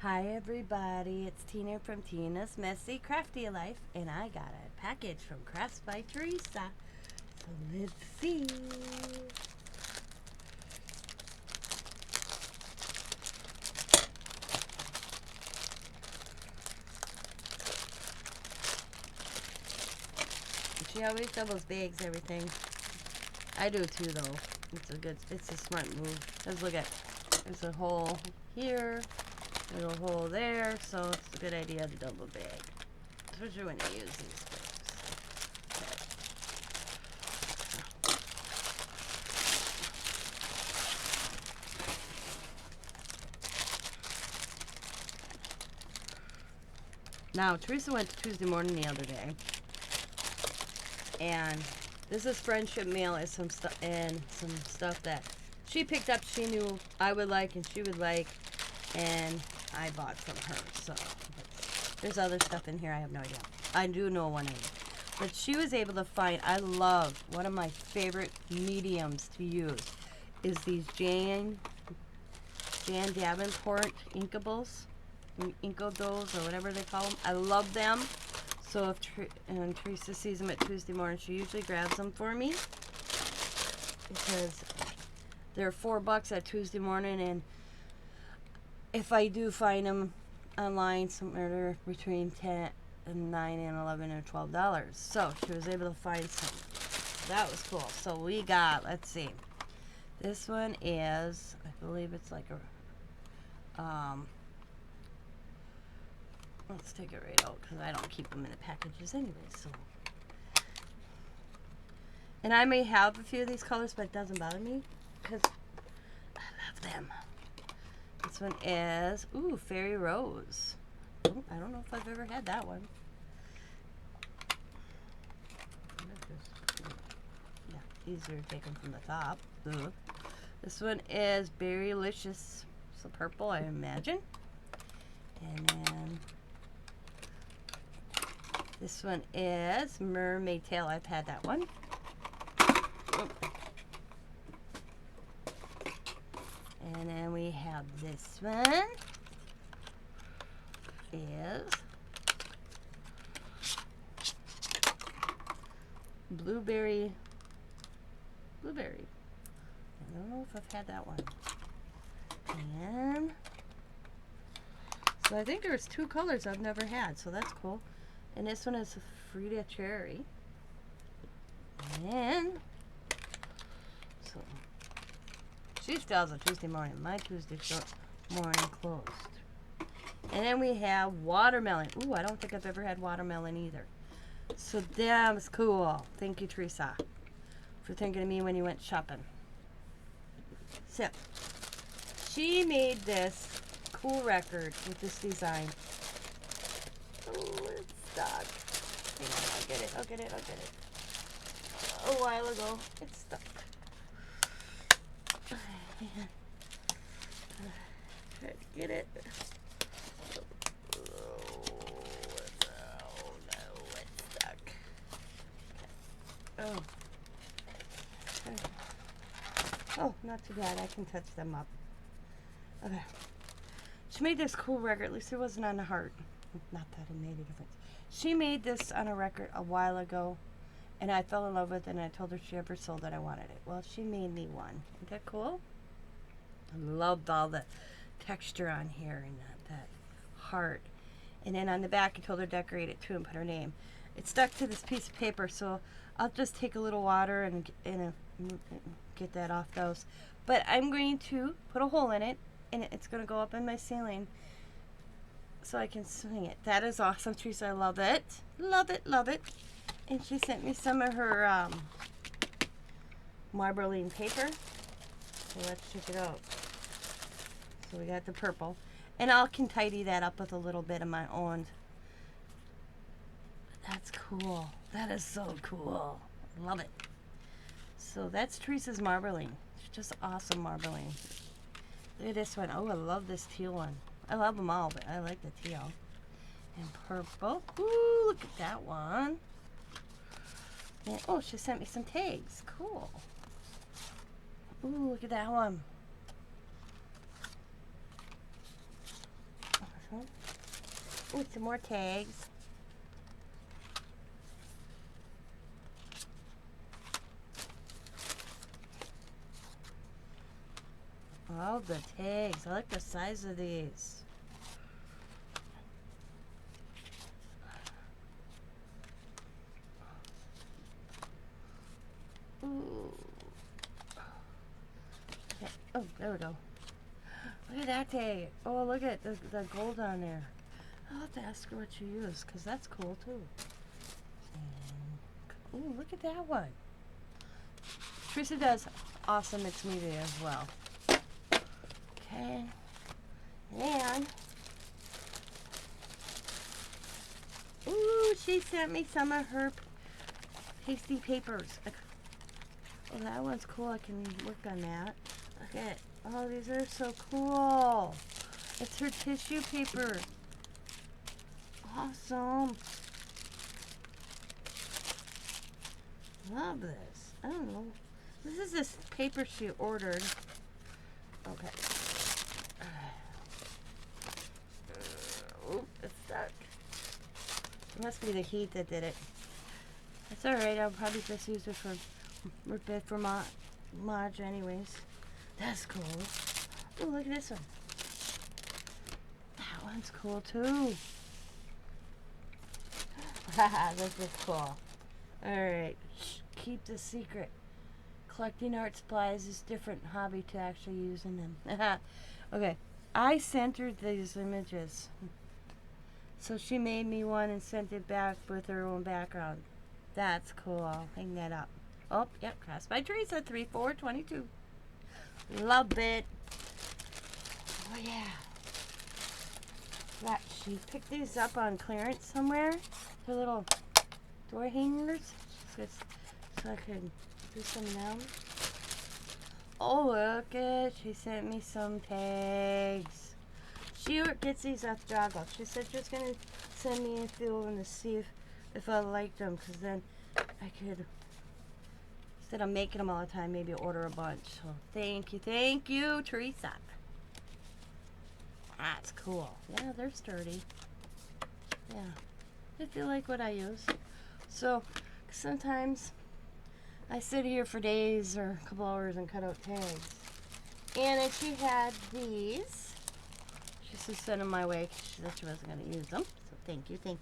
Hi everybody, it's Tina from Tina's Messy Crafty Life, and I got a package from Crafts by Tereasa. So let's see. She always doubles bags everything. I do too though. It's a smart move. Let's look at, there's a hole here. Little hole there, so it's a good idea to double bag, especially when you use these things. Now, Tereasa went to Tuesday morning the other day, and this is friendship mail and some stuff that she picked up. She knew I would like and she would like, and I bought from her. So there's other stuff in here. I have no idea. I do know one item, but she was able to find. I love, one of my favorite mediums to use is these Jan Davenport inkables, inkados, or whatever they call them. I love them. So if Tereasa sees them at Tuesday morning, she usually grabs them for me because they're $4 at Tuesday morning, and if I do find them online, somewhere between $9 and $11 and $12. So she was able to find some. That was cool. So we got, let's see. This one is, I believe it's like a, let's take it right out because I don't keep them in the packages anyway. So, and I may have a few of these colors, but it doesn't bother me because I love them. This one is, ooh, Fairy Rose. Ooh, I don't know if I've ever had that one. Yeah, easier to take them from the top. Ooh. This one is Berrylicious. So purple, I imagine. And then this one is Mermaid Tail. I've had that one. Ooh. And then we have this one is Blueberry. I don't know if I've had that one. And so I think there's two colors I've never had, so that's cool. And this one is Frida Cherry. And so she still has a Tuesday morning. My Tuesday morning closed. And then we have watermelon. Ooh, I don't think I've ever had watermelon either. So that's cool. Thank you, Tereasa, for thinking of me when you went shopping. So she made this cool record with this design. Oh, it's stuck. Hang on, I'll get it. A while ago, it's stuck. Try to get it. Oh no, it's stuck. Oh. Oh, not too bad. I can touch them up. Okay. She made this cool record. At least it wasn't on the heart. Not that it made a difference. She made this on a record a while ago, and I fell in love with it, and I told her if she ever sold it, I wanted it. Well, she made me one. Isn't that cool? I loved all the texture on here and that heart. And then on the back, I told her to decorate it too and put her name. It stuck to this piece of paper, so I'll just take a little water and get that off those. But I'm going to put a hole in it, and it's going to go up in my ceiling so I can swing it. That is awesome, Tereasa. I love it. Love it, love it. And she sent me some of her marbling paper. So let's check it out. So we got the purple. And I can tidy that up with a little bit of my own. That's cool. That is so cool. Love it. So that's Tereasa's marbling. It's just awesome marbling. Look at this one. Oh, I love this teal one. I love them all, but I like the teal. And purple. Ooh, look at that one. And, oh, she sent me some tags. Cool. Ooh, look at that one. Oh, some more tags. Oh, the tags. I like the size of these. Ooh. Okay. Oh, there we go. Look at that tag. Oh, look at the gold on there. I'll have to ask her what you use, because that's cool too. And, ooh, look at that one. Tereasa does awesome mixed media as well. Okay. And, ooh, she sent me some of her pasty papers. Oh, that one's cool. I can work on that. Look at, oh, these are so cool. It's her tissue paper. Awesome. Love this. I don't know. This is this paper she ordered. Okay. Oop, it's stuck. It must be the heat that did it. That's alright. I'll probably just use it for Marge anyways. That's cool. Oh, look at this one. That one's cool too. Haha, this is cool. Alright, keep the secret. Collecting art supplies is different hobby to actually using them. Okay, I sent her these images. So she made me one and sent it back with her own background. That's cool. I'll hang that up. Oh, yep, Crafts by Tereasa 3422. Love it. Oh yeah. Right, she picked these up on clearance somewhere. They're little door hangers. So I could do some of them. Oh, look it. She sent me some tags. She gets these off Joggle. She said she was going to send me a few of them to see if I liked them. Because then I could, instead of making them all the time, maybe order a bunch. So thank you, Tereasa. That's cool. Yeah, they're sturdy. Yeah. If you like what I use. So sometimes I sit here for days or a couple hours and cut out tags. And then she had these. She just sent them my way because she said she wasn't going to use them. So thank you. And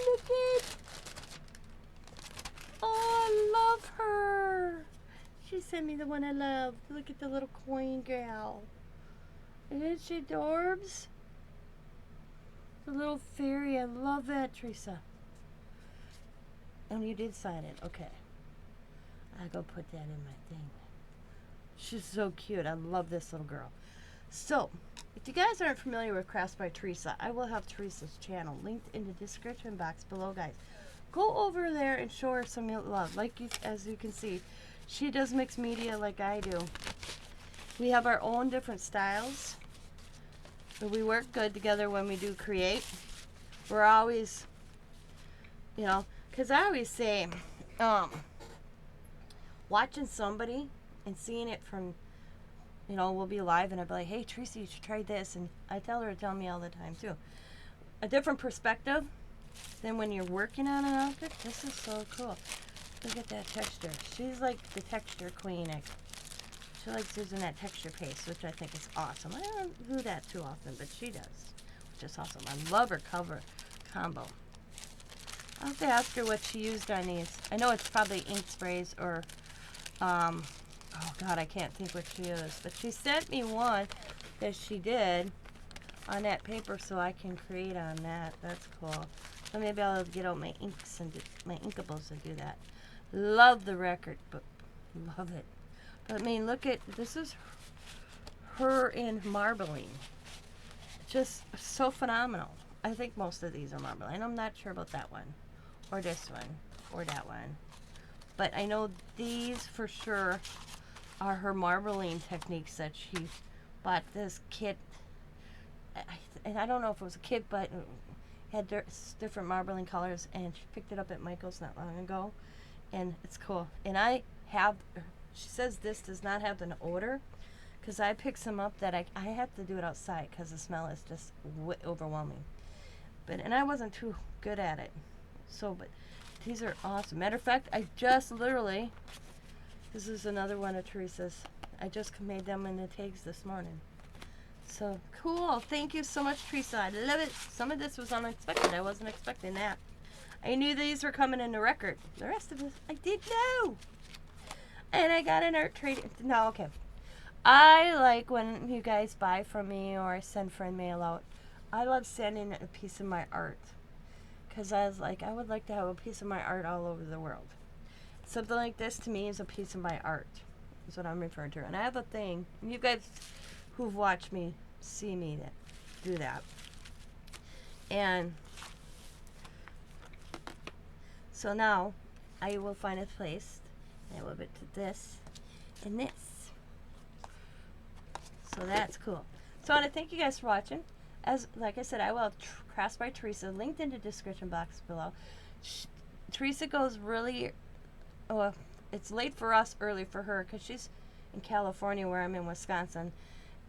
look at, oh, I love her. She sent me the one I love. Look at the little coin gal. Isn't she adorbs? The little fairy. I love that, Tereasa. And you did sign it. Okay. I'll go put that in my thing. She's so cute. I love this little girl. So, if you guys aren't familiar with Crafts by Tereasa, I will have Tereasa's channel linked in the description box below, guys. Go over there and show her some love. As you can see, she does mixed media like I do. We have our own different styles. But we work good together when we do create. We're always, you know, because I always say, watching somebody and seeing it from, you know, we'll be live and I'll be like, hey, Tereasa, you should try this. And I tell her to tell me all the time, too. A different perspective than when you're working on an object. This is so cool. Look at that texture. She's like the texture queen. She likes using that texture paste, which I think is awesome. I don't do that too often, but she does, which is awesome. I love her cover combo. I'll have to ask her what she used on these. I know it's probably ink sprays or, oh God, I can't think what she used. But she sent me one that she did on that paper so I can create on that. That's cool. So maybe I'll get out my inks and my inkables and do that. Love the record, but love it. But I mean, look at, this is her in marbling. Just so phenomenal. I think most of these are marbling. And I'm not sure about that one, or this one, or that one. But I know these for sure are her marbling techniques that she bought this kit. And I don't know if it was a kit, but it had different marbling colors. And she picked it up at Michael's not long ago. And it's cool. And I have, she says this does not have an odor. Because I picked some up that I have to do it outside because the smell is just overwhelming. stupid, and I wasn't too good at it. So, but these are awesome. Matter of fact, I just literally, this is another one of Teresa's. I just made them in the tags this morning. So cool. Thank you so much, Teresa. I love it. Some of this was unexpected. I wasn't expecting that. I knew these were coming in the record. The rest of this, I did know. And I got an art trade. No, okay. I like when you guys buy from me or I send friend mail out. I love sending a piece of my art. Because I was like, I would like to have a piece of my art all over the world. Something like this to me is a piece of my art. Is what I'm referring to. And I have a thing. You guys who've watched me see me do that. And so now I will find a place. I will it to this and this. So that's cool. So I want to thank you guys for watching. As like I said, I will have Crafts by Teresa linked in the description box below. Teresa goes really, it's late for us, early for her, because she's in California where I'm in Wisconsin.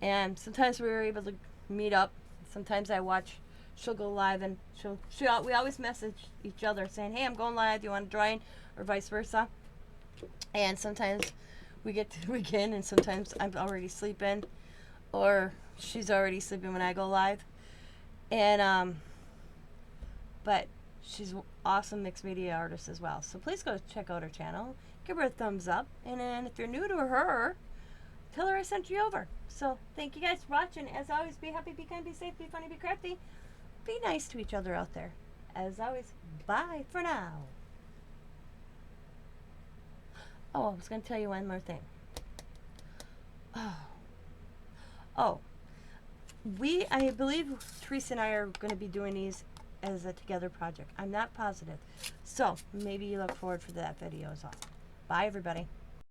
And sometimes we were able to meet up. Sometimes I watch, she'll go live, and we always message each other saying, hey, I'm going live, do you want to join? Or vice versa. And sometimes we get to begin, and sometimes I'm already sleeping, or she's already sleeping when I go live. And but she's an awesome mixed media artist as well. So please go check out her channel, give her a thumbs up, and then if you're new to her, tell her I sent you over. So thank you guys for watching. As always, be happy, be kind, be safe, be funny, be crafty, be nice to each other out there. As always, bye for now. Oh, I was going to tell you one more thing. I believe Teresa and I are going to be doing these as a together project. I'm not positive. So maybe you look forward for that video as well. Bye, everybody.